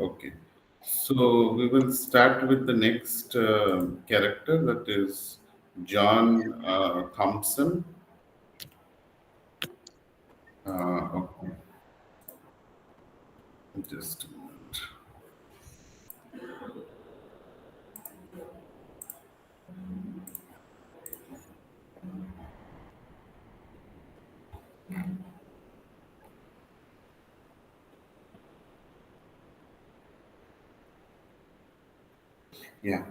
Okay. So we will start with the next character, that is John Thompson. Okay, just a minute. Yeah.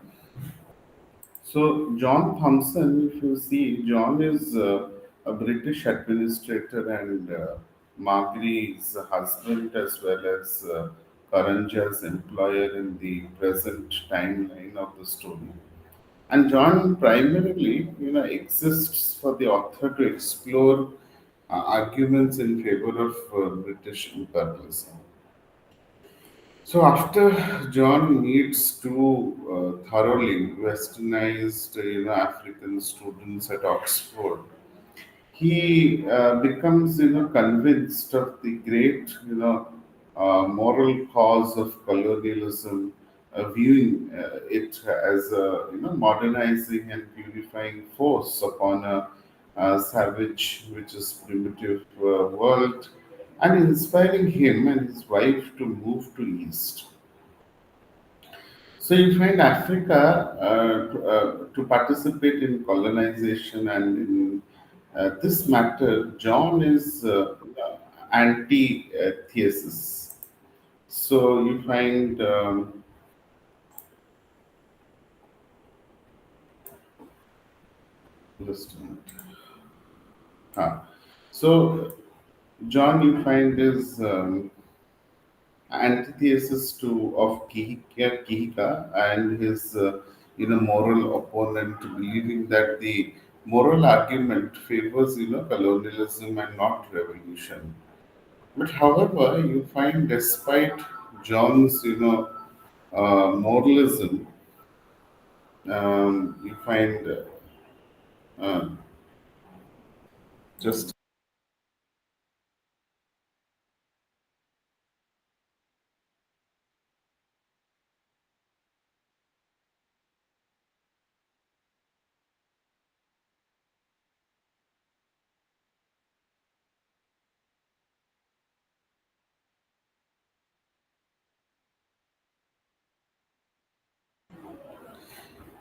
So John Thompson, if you see, John is a British administrator and Margary's husband, as well as Karanja's employer in the present timeline of the story. And John primarily, exists for the author to explore arguments in favor of British imperialism. So after John meets two thoroughly westernized, African students at Oxford, he becomes, convinced of the great, moral cause of colonialism, viewing it as a, modernizing and purifying force upon a savage, which is primitive world, and inspiring him and his wife to move to East. So you find Africa to participate in colonization, and in this matter, John is anti-thesis. So you find just a minute. Huh. So John, you find is antithesis to of Kihika and his moral opponent, believing that the moral argument favors colonialism and not revolution. But however, you find despite John's moralism, you find uh, just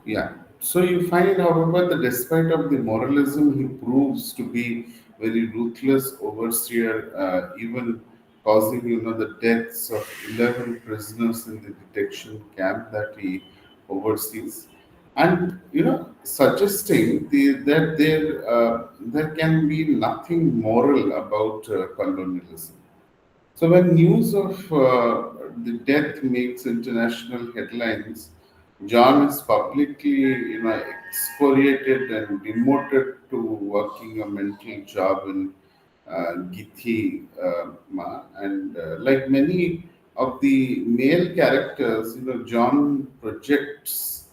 Yeah. So you find, however, that despite of the moralism, he proves to be very ruthless overseer, even causing the deaths of 11 prisoners in the detection camp that he oversees, and suggesting that there can be nothing moral about colonialism. So when news of the death makes international headlines, John is publicly, excoriated and demoted to working a mental job in Githi, and like many of the male characters, John projects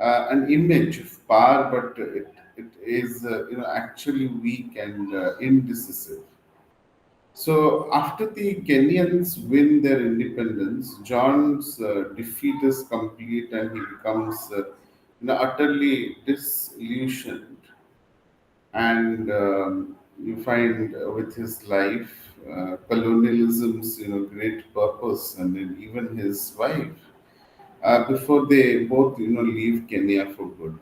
an image of power, but it is, actually weak and indecisive. So after the Kenyans win their independence, John's defeat is complete, and he becomes utterly disillusioned. And you find with his life, colonialism's great purpose, and then even his wife, before they both leave Kenya for good.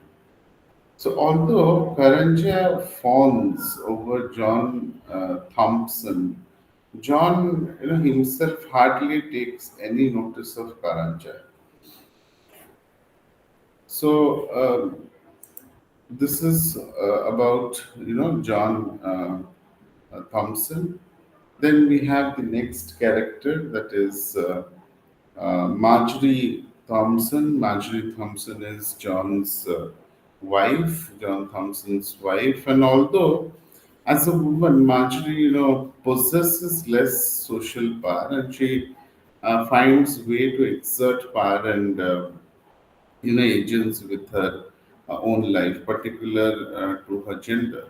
So although Karanja fawns over John Thompson, John himself hardly takes any notice of Karanja. So this is about John Thompson. Then we have the next character, that is Marjorie Thompson. Marjorie Thompson is John's wife, John Thompson's wife, and although as a woman, Marjorie, possesses less social power, and she finds way to exert power and agents with her own life, particular to her gender.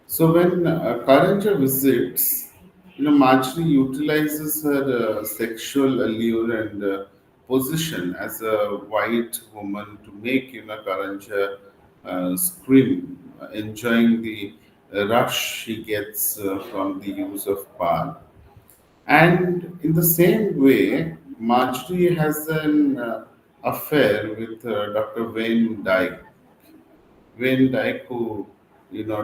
So when Karanja visits, Marjorie utilizes her sexual allure and position as a white woman to make Karanja scream, enjoying the rush she gets from the use of power. And in the same way, Marjorie has an affair with Dr. Wayne Dyke, who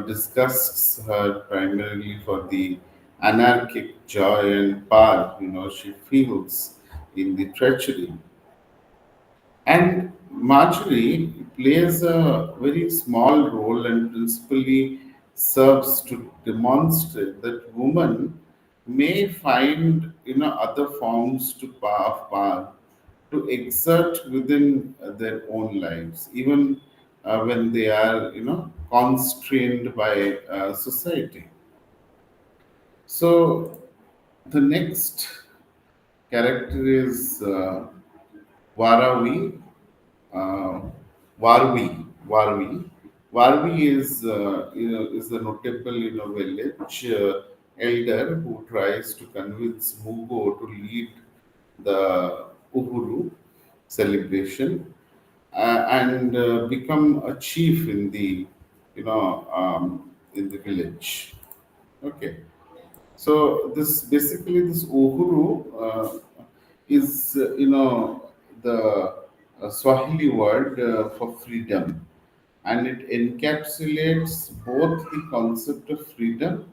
disgusts her primarily for the anarchic joy and power she feels in the treachery. And Marjorie plays a very small role and principally serves to demonstrate that women may find other forms of power to exert within their own lives, even when they are constrained by society. So the next character is Varavi, uh, Varvi. Varvi is is a notable village elder who tries to convince Mugo to lead the Uhuru celebration and become a chief in the in the village. Okay, so this Uhuru is the Swahili word for freedom, and it encapsulates both the concept of freedom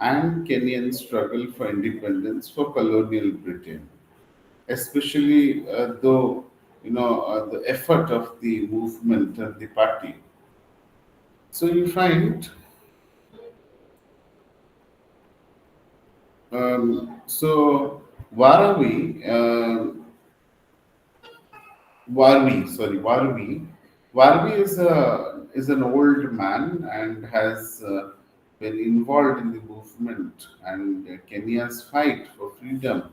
and Kenyan struggle for independence for colonial Britain, especially though the effort of the movement and the party. So you find so Varavi. Varvi is an old man and has been involved in the movement and Kenya's fight for freedom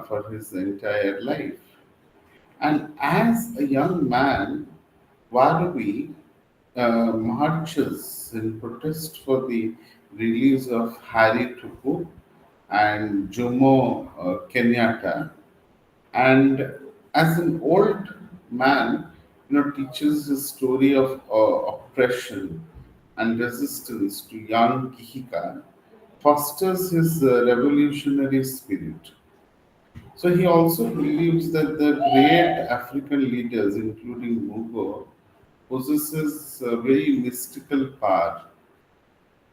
for his entire life. And as a young man, Varvi marches in protest for the release of Harry Tupu and Jomo Kenyatta, and as an old man teaches his story of oppression and resistance to young Kihika, fosters his revolutionary spirit. So he also believes that the great African leaders, including Mugo, possesses a very mystical power,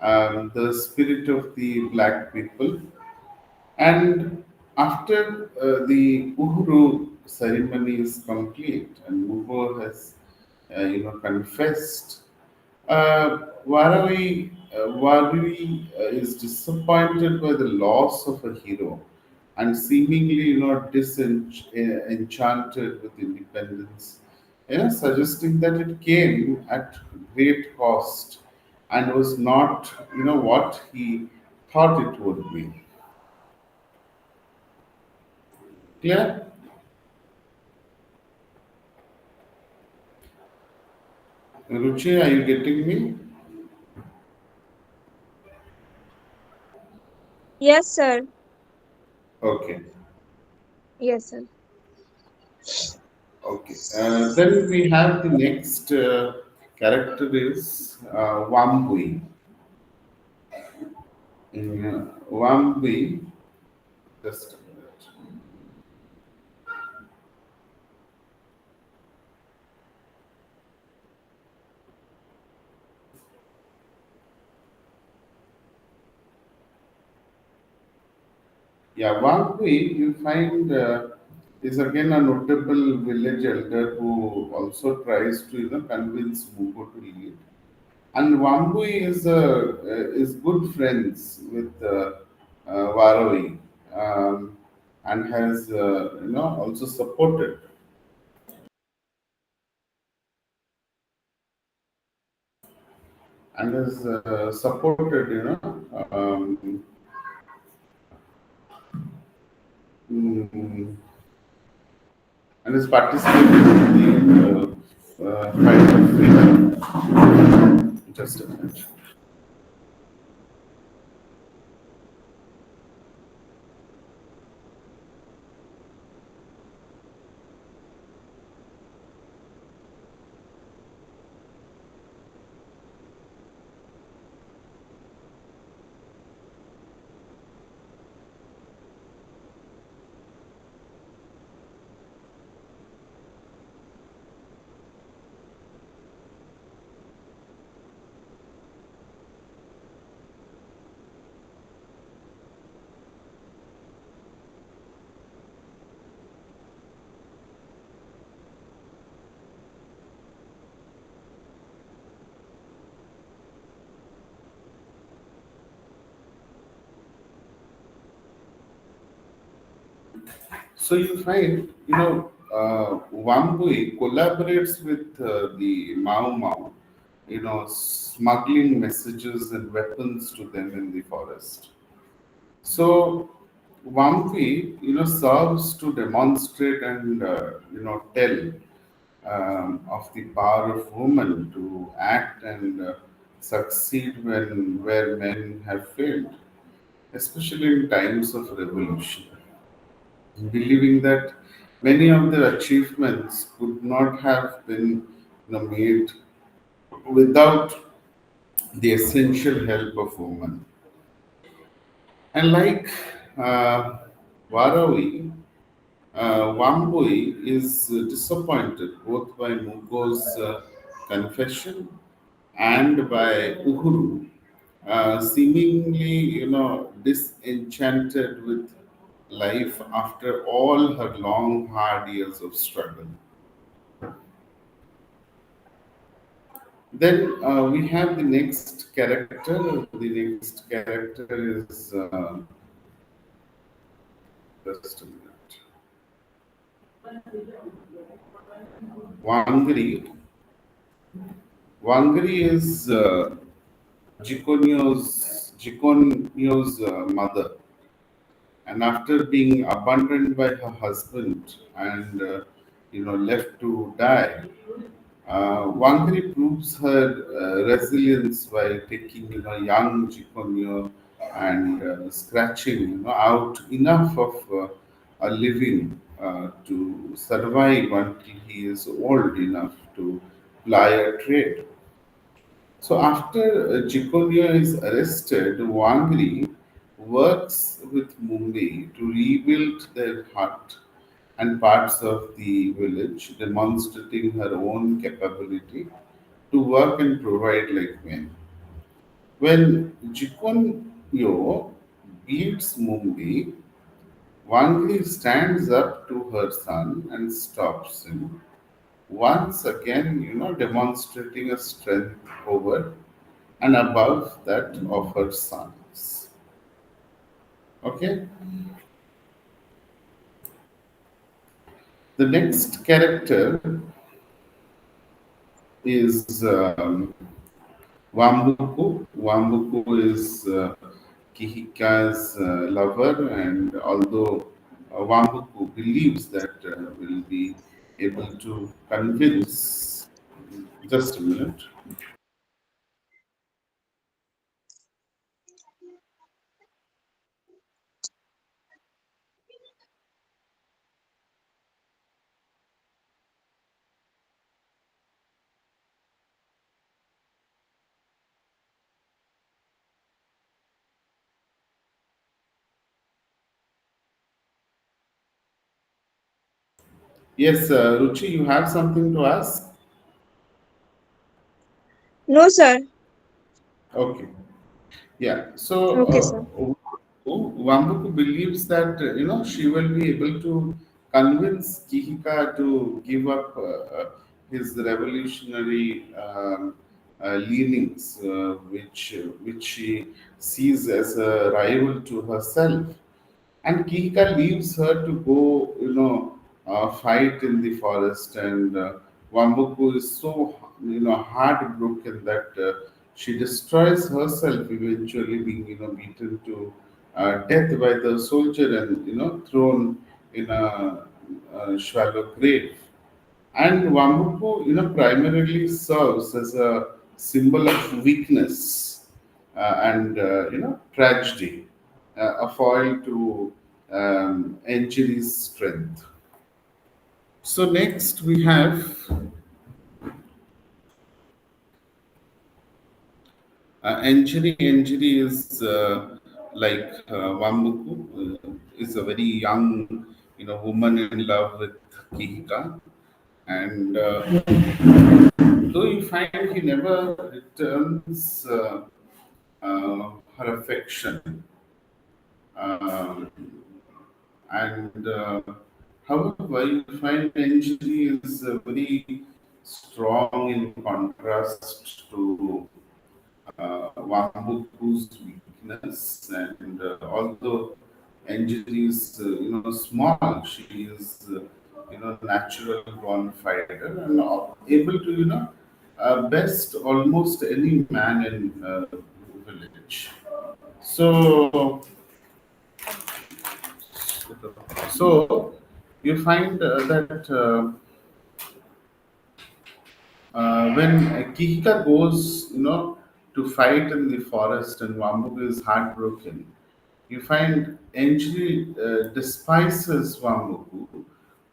the spirit of the black people. And after the Uhuru ceremony is complete and Mugo has, confessed, Varavi is disappointed by the loss of a hero and seemingly, disenchanted with independence, suggesting that it came at great cost and was not, what he thought it would be. Clear? Ruchi, are you getting me? Yes, sir. Okay, Yes, sir. okay. Then we have the next character is Wambui. Wambui, just a minute. Yeah, Wambui, you find is again a notable village elder who also tries to convince Mugo to lead. And Wambui is good friends with Varavi, and has also supported and has supported mm, and has participated in the fight of freedom. Just a minute. So you find, Wambui collaborates with the Mau Mau, smuggling messages and weapons to them in the forest. So Wambui, serves to demonstrate and, tell of the power of women to act and succeed when where men have failed, especially in times of revolution, believing that many of their achievements could not have been made without the essential help of women. And like uh, Varavi, Wambui is disappointed both by Mugo's confession and by Uhuru, seemingly, disenchanted with life after all her long, hard years of struggle. Then we have the next character. The next character is just a minute. Wangri. Wangri is Jikonyo's mother, and after being abandoned by her husband and left to die, Wangari proves her resilience by taking young Jikonyo and scratching out enough of a living to survive until he is old enough to ply a trade. So after Jikonyo is arrested, Wangri works with Mumbai to rebuild their hut and parts of the village, demonstrating her own capability to work and provide like men. When Jikonyo beats Mumbai, Wangri stands up to her son and stops him, once again, demonstrating a strength over and above that of her sons. Okay, the next character is Wambuku. Wambuku is Kihika's lover, and although Wambuku believes that will be able to convince, just a minute. Yes, Ruchi, you have something to ask? No, sir. Okay. Yeah. So Okay, sir. Wambuku believes that she will be able to convince Kihika to give up his revolutionary leanings, which she sees as a rival to herself. And Kihika leaves her to go, fight in the forest. And Wambuku is so, heartbroken that she destroys herself, eventually being, beaten to death by the soldier and, thrown in a shallow grave. And Wambuku, primarily serves as a symbol of weakness and tragedy, a foil to Enjiri's strength. So next we have Enjiri. Enjiri is like Wambuku, is a very young, woman in love with Kihika, and though you find he never returns her affection, um, and however, you find Anjali is very strong in contrast to Wambuku's weakness, and although Anjali is, small. She is, natural born fighter and able to, best almost any man in village. So, so you find that when Kihika goes, to fight in the forest and Wambuga is heartbroken, you find Anjali despises Wambuku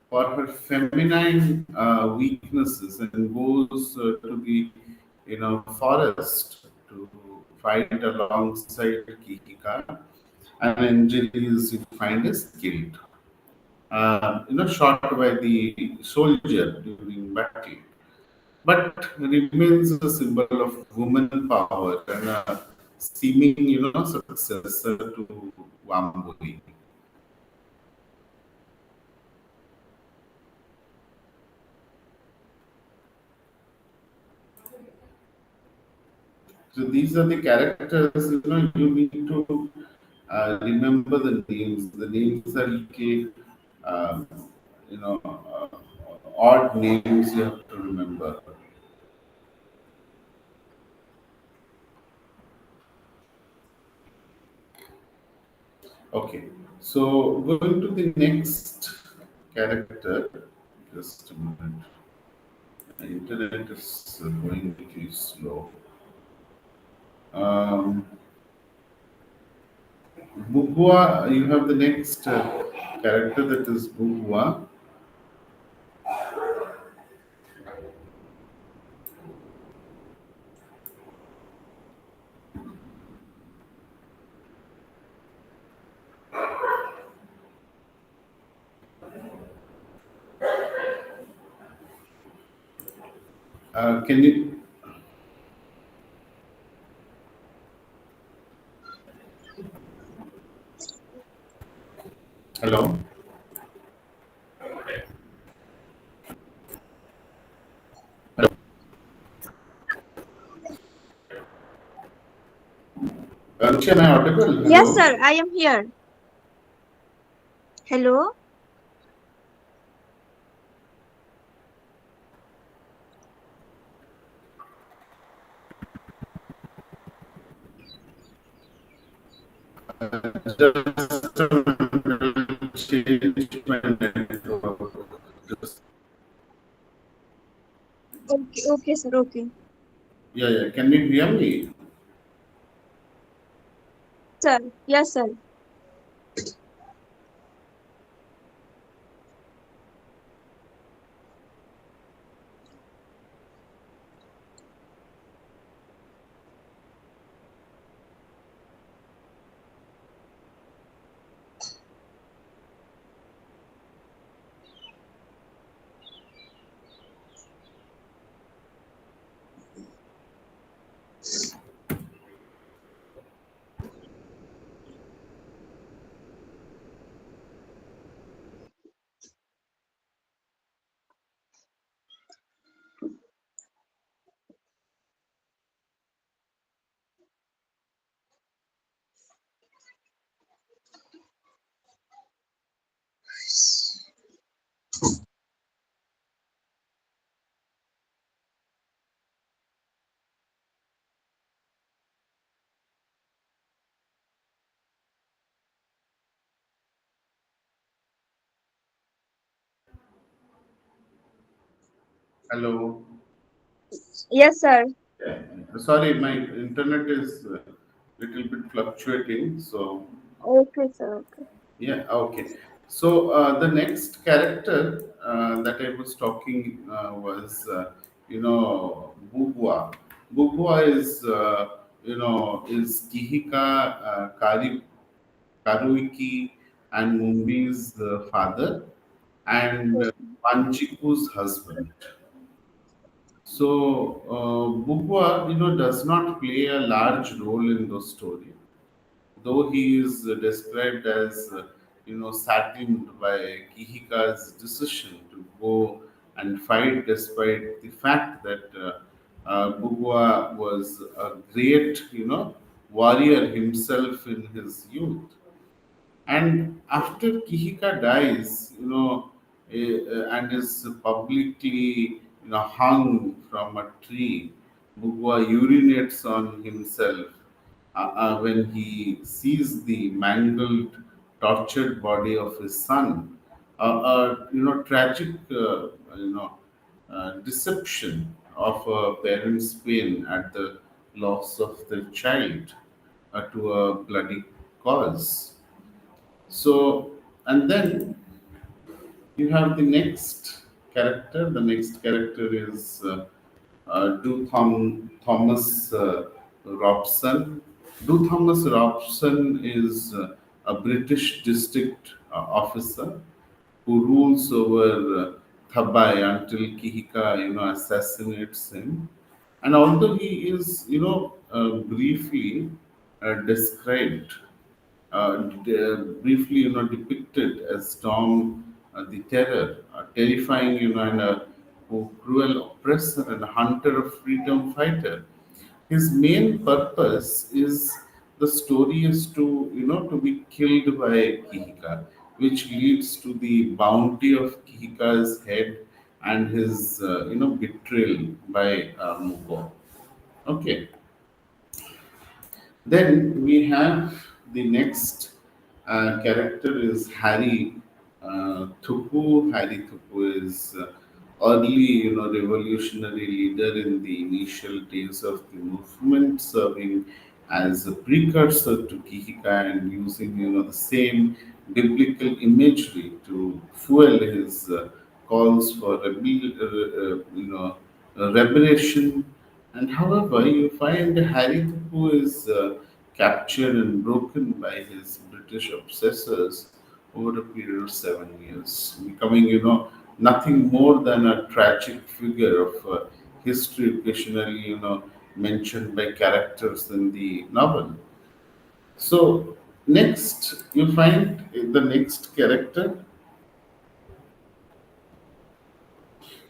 for her feminine weaknesses and goes to the, forest to fight alongside Kihika, and Anjali is, you find, is killed. Shot by the soldier during battle, but remains a symbol of woman power and a seeming, successor to Wambui. So these are the characters, you need to remember the names. The names are like, uh, odd names you have to remember. Okay, so going to the next character. Just a minute. The internet is going little slow. Um, Bugwa, you have the next character that is Bugwa. Can you? Hello? Am I audible? Yes, Hello? sir. I am here. Hello. Just change my network. Just, Okay, okay, sir. Okay. yeah, yeah. Can you hear me? Yes, sir. Yes, sir. Hello? Yes, sir. Yeah. Sorry, my internet is a little bit fluctuating. So, Okay, sir. Okay. yeah, okay. So the next character that I was talking was, Bubua. Bubua is, is Kihika Karuiki and Mumbi's father and Okay. Panchiku's husband. So Bubua, does not play a large role in the story, though he is described as saddened by Kihika's decision to go and fight despite the fact that Bugua was a great warrior himself in his youth. And after Kihika dies, and is publicly, hung from a tree, Mugwa urinates on himself when he sees the mangled, tortured body of his son. Tragic, deception of a parent's pain at the loss of their child to a bloody cause. So, and then you have the next character. The next character is Thomas Robson. Do Thomas Robson is a British district officer who rules over Thabai until Kihika, assassinates him. And although he is, briefly described briefly, depicted as Tom the Terror, a terrifying, and a cruel oppressor and a hunter of freedom fighter. His main purpose is the story is to, to be killed by Kihika, which leads to the bounty of Kihika's head and his, betrayal by Muko. Okay. Then we have the next character is Harry Thupu. Harry Thupu is early, revolutionary leader in the initial days of the movement, serving as a precursor to Kihika and using, the same biblical imagery to fuel his calls for revelation. And however, you find Harry Tipu is captured and broken by his British obsessors over a period of 7 years, becoming, nothing more than a tragic figure of history, occasionally, mentioned by characters in the novel. So, next, you find the next character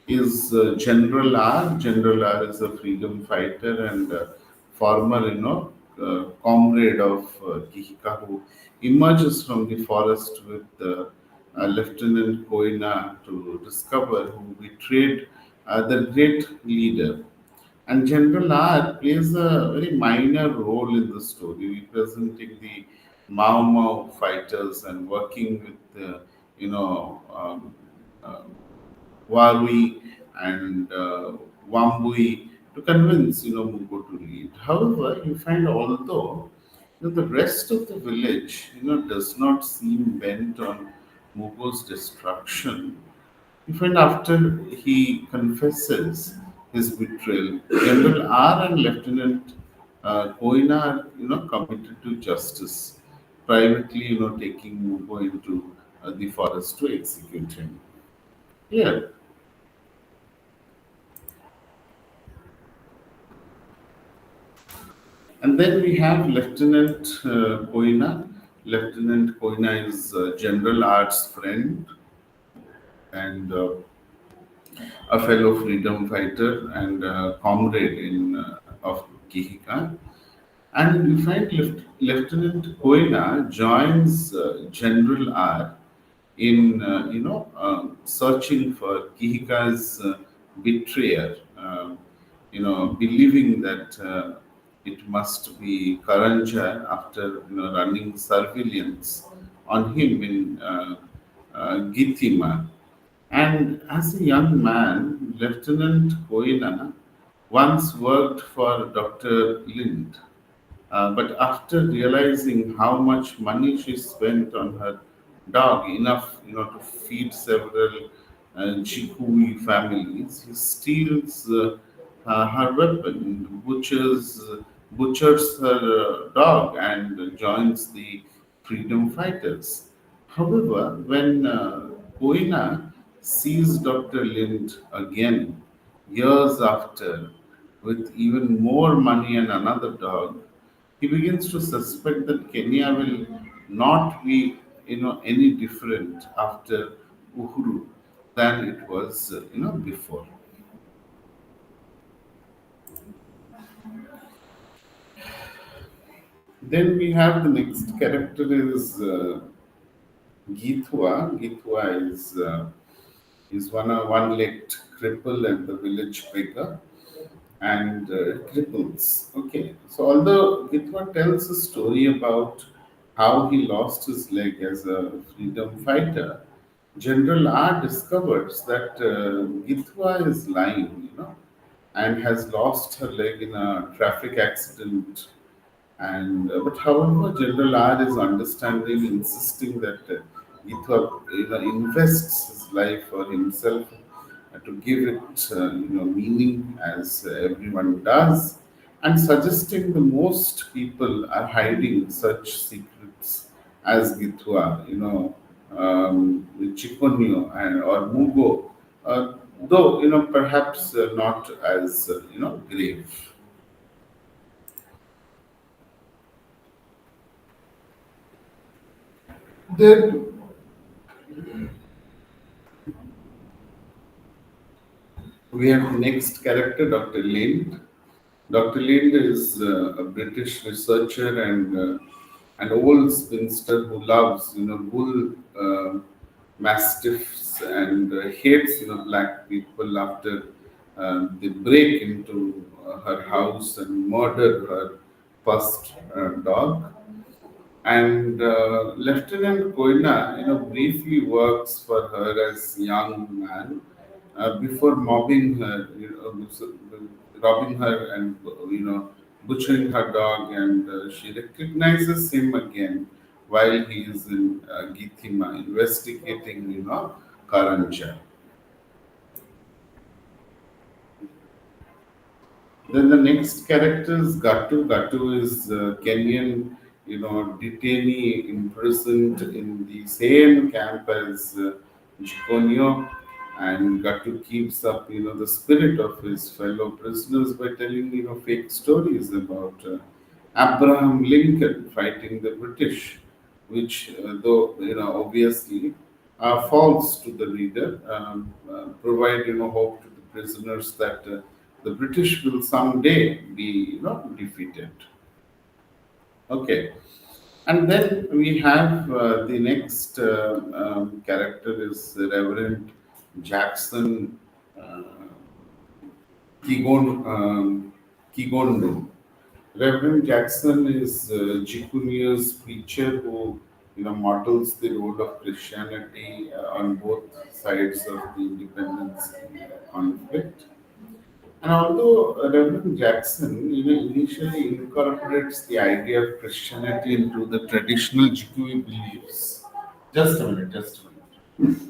is General R. General R is a freedom fighter and former, comrade of Kihika who emerges from the forest with Lieutenant Koina to discover who betrayed the great leader. And General R plays a very minor role in the story, representing the Mau Mau fighters and working with, you know, um, uh, Warui and Wambui to convince Mugo to lead. However, you find although the rest of the village does not seem bent on Mugo's destruction, you find after he confesses his betrayal, General R and Lieutenant Koina are committed to justice, privately taking Mugo into the forest to execute him. Yeah. And then we have Lieutenant Koina. Lieutenant Koina is General Art's friend and a fellow freedom fighter and comrade in of Kihika. And we find Lieutenant Koina joins General R in searching for Kihika's betrayer, believing that it must be Karanja after running surveillance on him in Gitima. And as a young man, Lieutenant Koina once worked for Dr. Lind, but after realizing how much money she spent on her dog, enough to feed several Jikui families, he steals her weapon, butchers her dog, and joins the freedom fighters. However, when Koina sees Dr. Lind again, years after, with even more money and another dog, he begins to suspect that Kenya will not be, any different after Uhuru than it was, before. Then we have the next character is. Githua is one-legged cripple and the village beggar and cripples. Okay, so although Githua tells a story about how he lost his leg as a freedom fighter, General R discovers that Githua is lying, and has lost her leg in a traffic accident. And but however, General R is understanding, insisting that Githua invests his life for himself to give it meaning as everyone does, and suggesting the most people are hiding such secrets as Githua, Chikonyo and or Mugo, though perhaps not as grave. Then we have the next character, Dr. Lind. Dr. Lind is a British researcher and an old spinster who loves, bull mastiffs and hates, black people after they break into her house and murder her first dog. And Lieutenant Koina, briefly works for her as young man before robbing her and butchering her dog, and she recognizes him again while he is in Githima investigating, Karanja. Then the next character is Gatu. Gatu is Kenyan, detainee imprisoned in the same camp as Jikonyo, and Gatu keeps up, the spirit of his fellow prisoners by telling, fake stories about Abraham Lincoln fighting the British, which, though obviously false to the reader, provide hope to the prisoners that the British will someday be defeated. Okay, and then we have the next character is Reverend Jackson uh, Kigondo. Reverend Jackson is Jikunya's preacher who models the role of Christianity on both sides of the independence conflict. And although Reverend Jackson initially incorporates the idea of Christianity into the traditional Jikui beliefs. Just a minute, just a minute.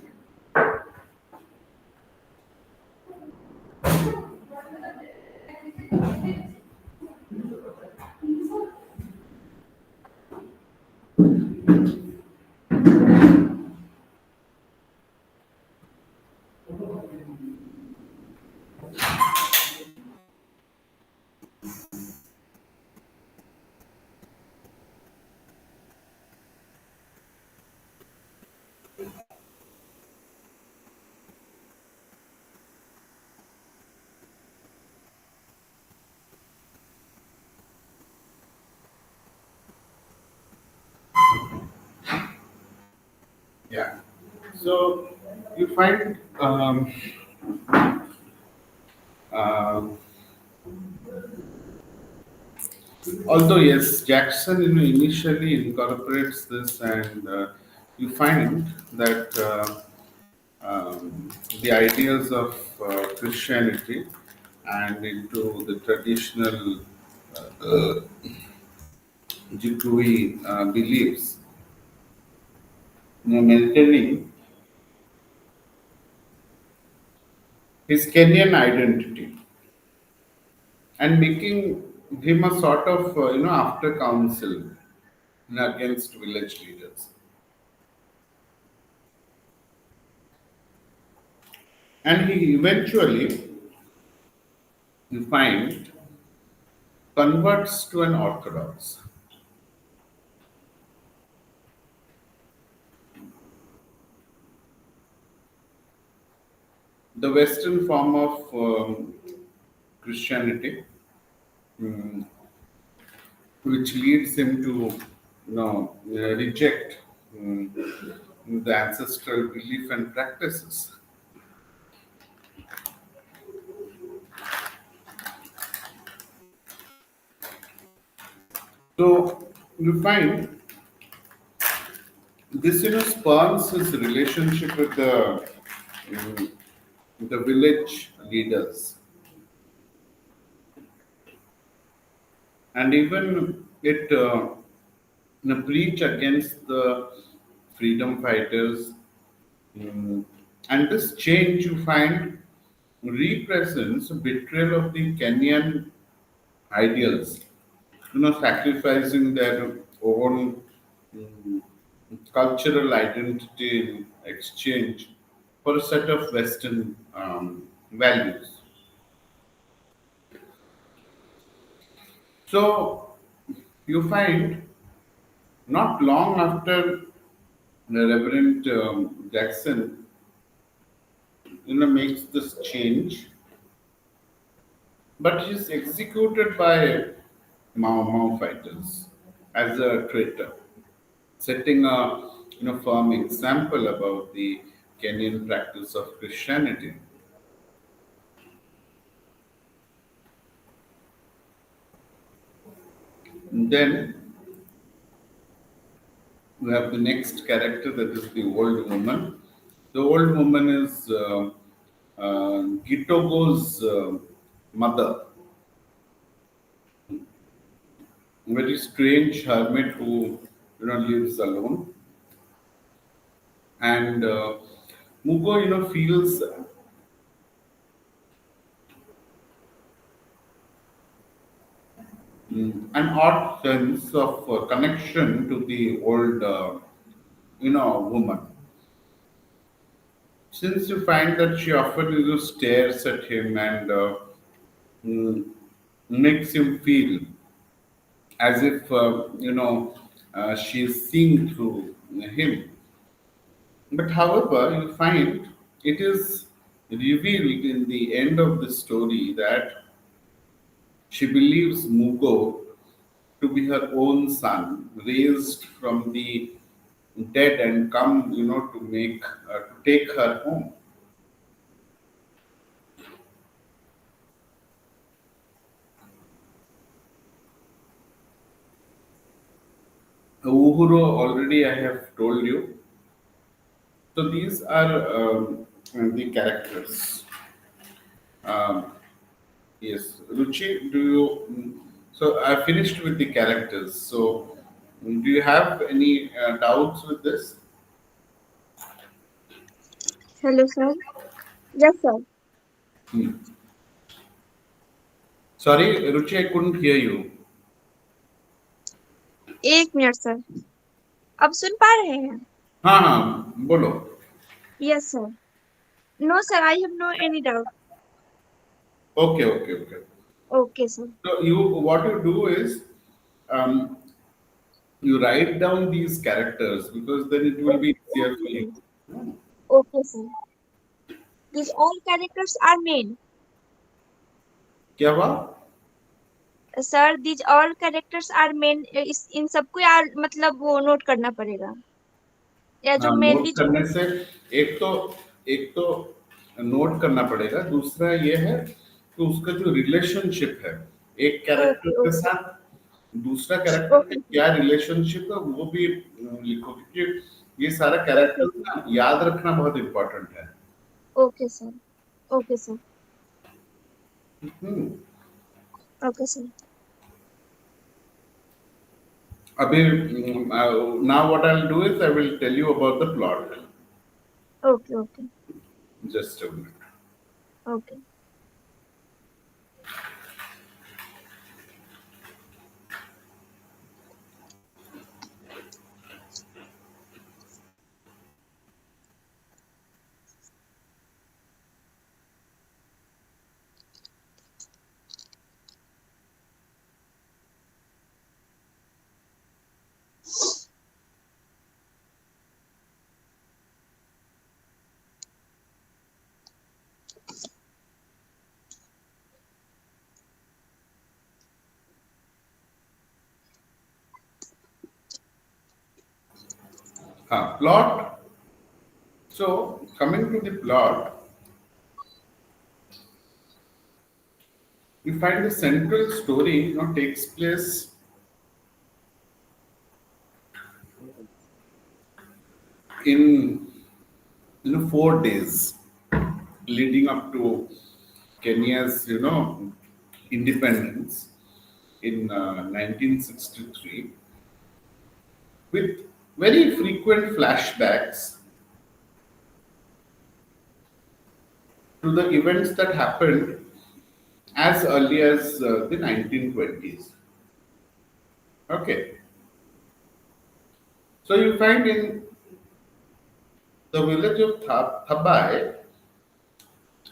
Yeah. So you find, um, although yes, Jackson initially incorporates this, and you find that the ideas of Christianity and into the traditional Jikui beliefs, maintaining his Kenyan identity and making him a sort of after council against village leaders. And he eventually, you find, converts to an Orthodox. The Western form of Christianity, mm, which leads him to reject mm, the ancestral belief and practices. So you find this, spawns his relationship with mm, the village leaders, and even it preach against the freedom fighters. Mm, And this change you find represents betrayal of the Kenyan ideals, sacrificing their own mm, cultural identity in exchange for a set of Western values. So you find not long after the Reverend Jackson, makes this change, but he's executed by Mao Mao fighters as a traitor, setting a firm example about the Kenyan practice of Christianity. Then we have the next character, that is the old woman. The old woman is Gitogo's mother, very strange hermit who lives alone, and Mugo feels an odd sense of connection to the old woman, since you find that she often stares at him and mm, makes him feel as if she is seeing through him. But however, you find it is revealed in the end of the story that she believes Mugo to be her own son, raised from the dead and come, to take her home. Uhuru already I have told you. So these are the characters. Um, yes, Ruchi, do you? So I finished with the characters. So do you have any doubts with this? Hello, sir. Yes, sir. Hmm. Sorry, Ruchi, I couldn't hear you. एक minute sir. अब सुन पा रहे हैं? हाँ हाँ बोलो. Yes, sir. No, sir. I have no any doubt. Okay, okay, okay. Okay, sir. So what you do is um, you write down these characters because then it will be easier for you. Okay. Okay, sir. These all characters are main. क्या हुआ? Sir, these all characters are main. इस इन सबको यार मतलब वो note करना पड़ेगा. या जो हाँ, नोट मेनली जो. करने से एक तो नोट करना पड़ेगा, दूसरा ये है कि उसका जो रिलेशनशिप है एक कैरेक्टर Okay, के okay. साथ, दूसरा कैरेक्टर का Okay, sir. क्या रिलेशनशिप है वो भी लिखो, क्योंकि ये सारा Okay, कैरेक्टर sir. ना याद रखना बहुत इम्पोर्टेंट है. Okay, sir. Okay, sir. हम्म. Okay, sir. अभी now what I'll do is I will tell you about the plot. Okay, okay. Just a minute. Okay. हाँ, plot. So, coming to the plot, we find the central story takes place in 4 days leading up to Kenya's independence in 1963, with very frequent flashbacks to the events that happened as early as the 1920s. Okay, so you find in the village of Thabai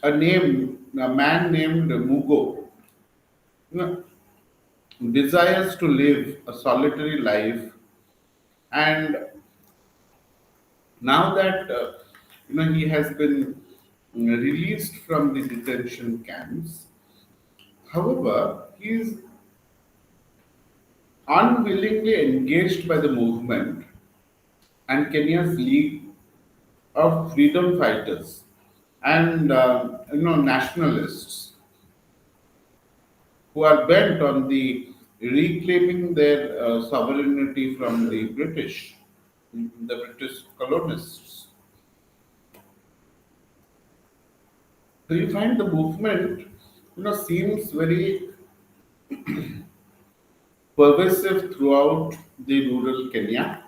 a man named Mugo, you know, desires to live a solitary life, and now that he has been released from the detention camps. However, he is unwillingly engaged by the movement and Kenya's League of Freedom Fighters and nationalists who are bent on the reclaiming their sovereignty from the British colonists. So you find the movement, seems very pervasive throughout the rural Kenya,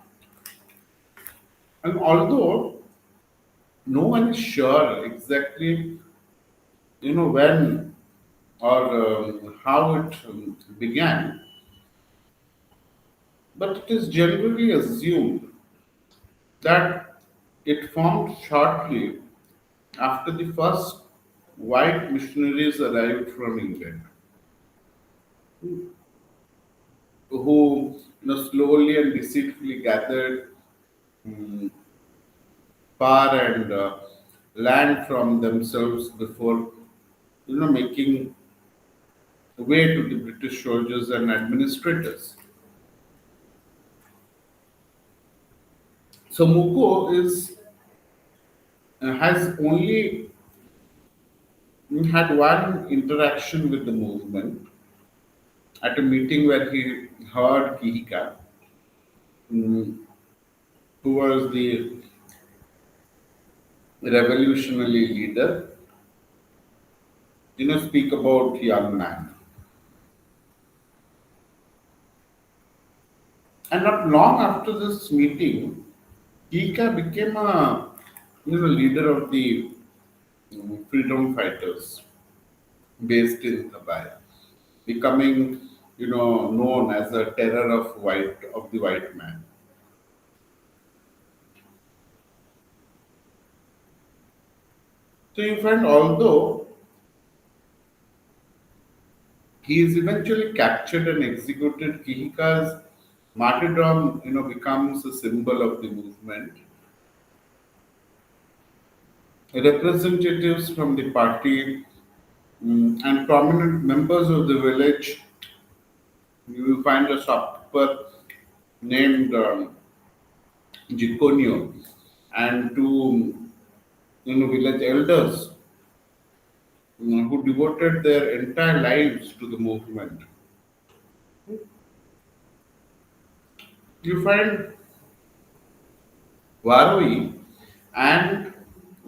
and although no one is sure exactly, when or how it began, but it is generally assumed that it formed shortly after the first white missionaries arrived from England, who slowly and deceitfully gathered mm, power and land from themselves before making way to the British soldiers and administrators. So Muko is has only had one interaction with the movement at a meeting where he heard Kihika, mm, who was the revolutionary leader, speak about young man. And not long after this meeting, Kihika became a leader of the freedom fighters based in Dubai, becoming known as a terror of the white man. So you find although he is eventually captured and executed, Kihika's martyrdom becomes a symbol of the movement. Representatives from the party and prominent members of the village, you will find a shopkeeper named Jikonio and two village elders who devoted their entire lives to the movement. You find Warui and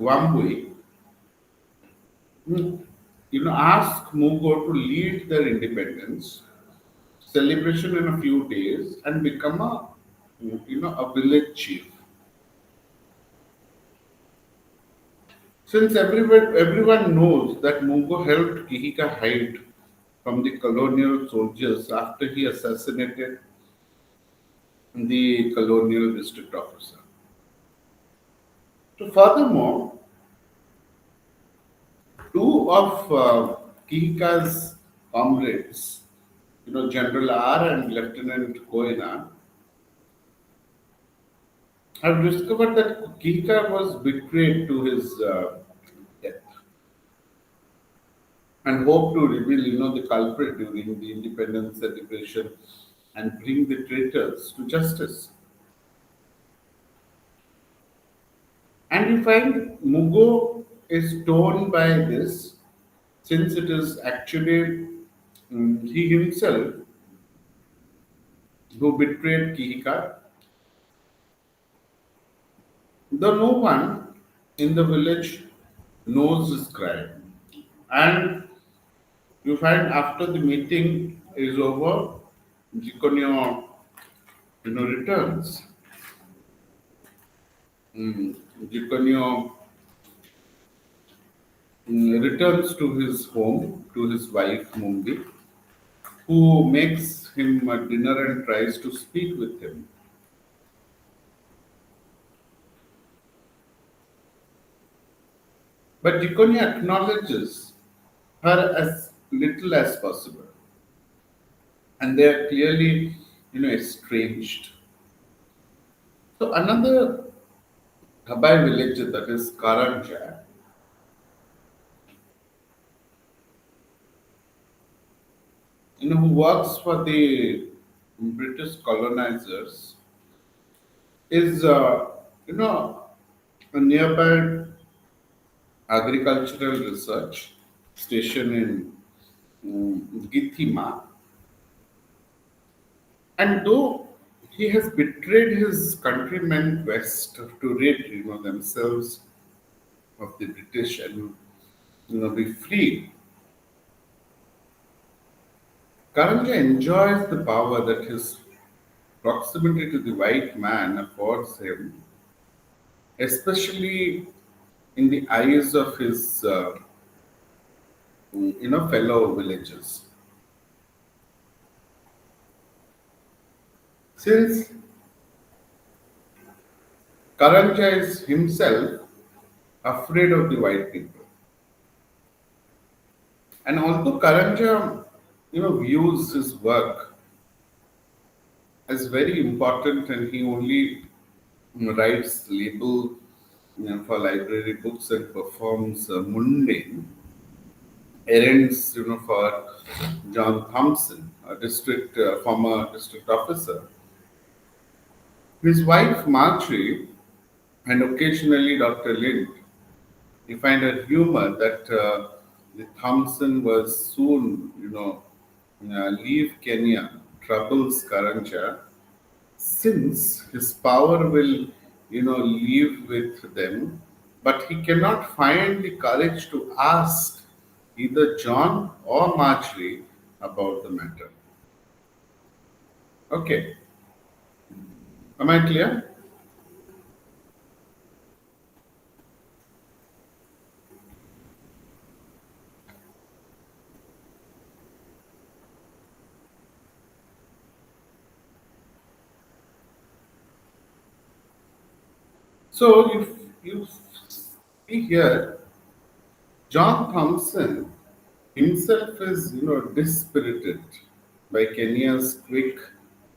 Wambui, ask Mugo to lead their independence celebration in a few days and become a village chief. Since everyone knows that Mugo helped Kihika hide from the colonial soldiers after he assassinated the colonial district officer. So furthermore, two of Kihika's comrades, General R and Lieutenant Koina, have discovered that Kihika was betrayed to his death and hope to reveal, the culprit during the independence celebration and bring the traitors to justice. And you find Mugo is torn by this, since it is actually he himself who betrayed Kihika, though no one in the village knows his crime. And you find after the meeting is over, Jikonyo returns. Mm, Jikonyo returns to his home, to his wife Mumbi, who makes him a dinner and tries to speak with him. But Jikonyo acknowledges her as little as possible, and they are clearly, estranged. So another Habai villager, that is Karanja, who works for the British colonizers, is a nearby agricultural research station in Githima, and though he has betrayed his countrymen west to rid themselves of the British and be free, Karanja enjoys the power that his proximity to the white man affords him, especially in the eyes of his fellow villagers. Since Karanja is himself afraid of the white people, and although Karanja views his work as very important, and he only writes label for library books and performs mundane errands for John Thompson, a former district officer. His wife Marjorie and occasionally Dr. Lind, you find a humor that the Thompson was soon, leave Kenya, troubles Karanja, since his power will, leave with them, but he cannot find the courage to ask either John or Marjorie about the matter. Okay, am I clear? So you see here, John Thompson himself is, dispirited by Kenya's quick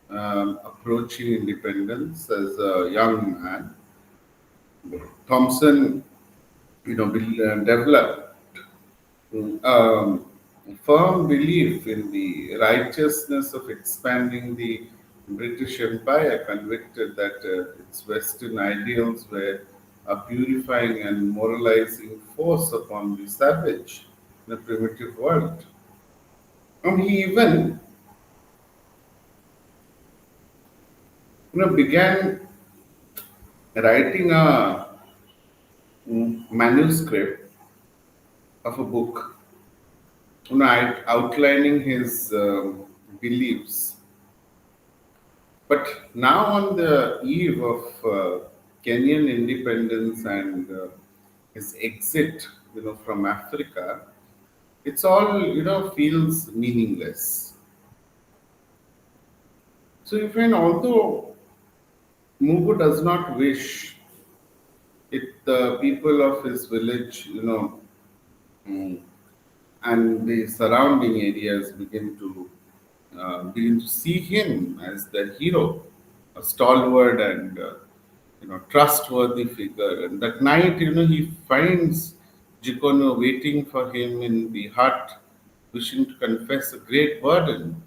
approaching independence as a young man. Thompson, developed um, firm belief in the righteousness of expanding the British Empire, convicted that its Western ideals were a purifying and moralizing force upon the savage in the primitive world. And he even began writing a manuscript of a book, outlining his beliefs. But now, on the eve of Kenyan independence and his exit, from Africa, it's all feels meaningless. So, you find although Mugu does not wish it, the people of his village, mm, and the surrounding areas begin to see him as the hero, a stalwart and trustworthy figure. And that night, he finds Jikono waiting for him in the hut, wishing to confess a great burden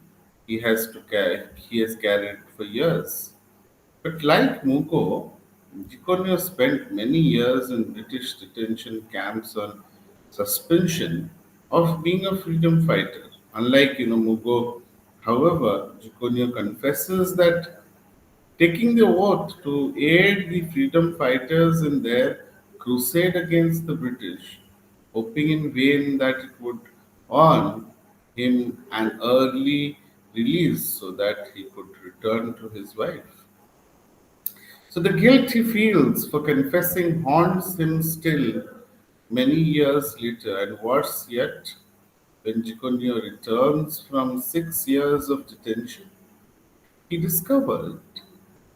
he has carried for years. But like Muko, Giconio spent many years in British detention camps on suspension of being a freedom fighter. Unlike Mugo, however, Giconio confesses that taking the oath to aid the freedom fighters in their crusade against the British, hoping in vain that it would earn him an early release so that he could return to his wife. So the guilt he feels for confessing haunts him still many years later, and worse yet, when Giconio returns from 6 years of detention, he discovered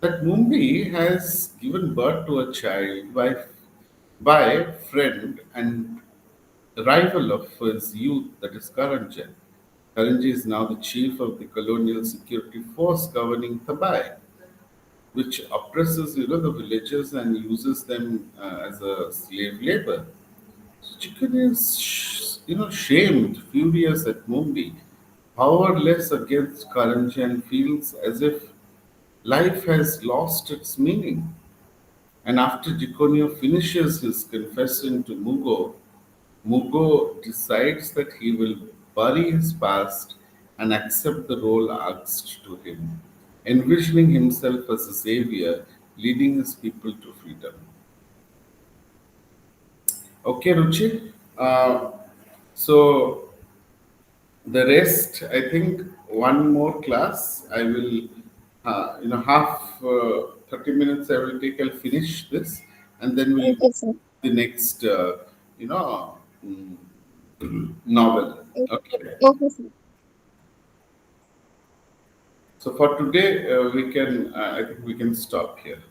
that Mumbai has given birth to a child by a friend and rival of his youth, that is Karanjan. Karanji is now the chief of the colonial security force governing Tabai, which oppresses the villagers and uses them as a slave labor. So Chicken is shamed, furious at Mumbai, powerless against Karanji, and feels as if life has lost its meaning. And after Jikonio finishes his confession to Mugo, Mugo decides that he will bury his past and accept the role asked to him, envisioning himself as a savior leading his people to freedom. Okay, Ruchi. So the rest, I think, one more class. I will, half 30 minutes. I will take. I'll finish this, and then we'll Okay, sir. the next, you know, mm, novel. Okay. Okay, sir. So for today, we can. I think we can stop here.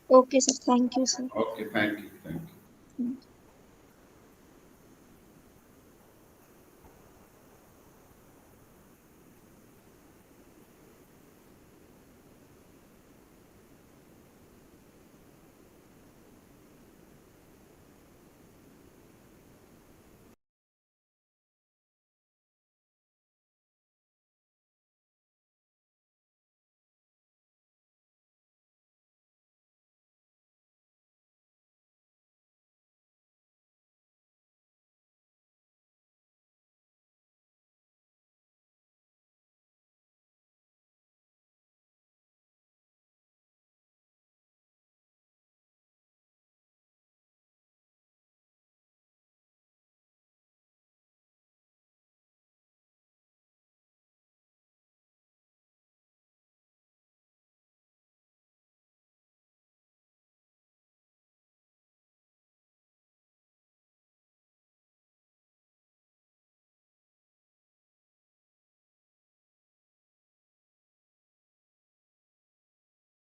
Okay, sir. Thank you, sir. Okay. Thank you. Thank you. Thank you.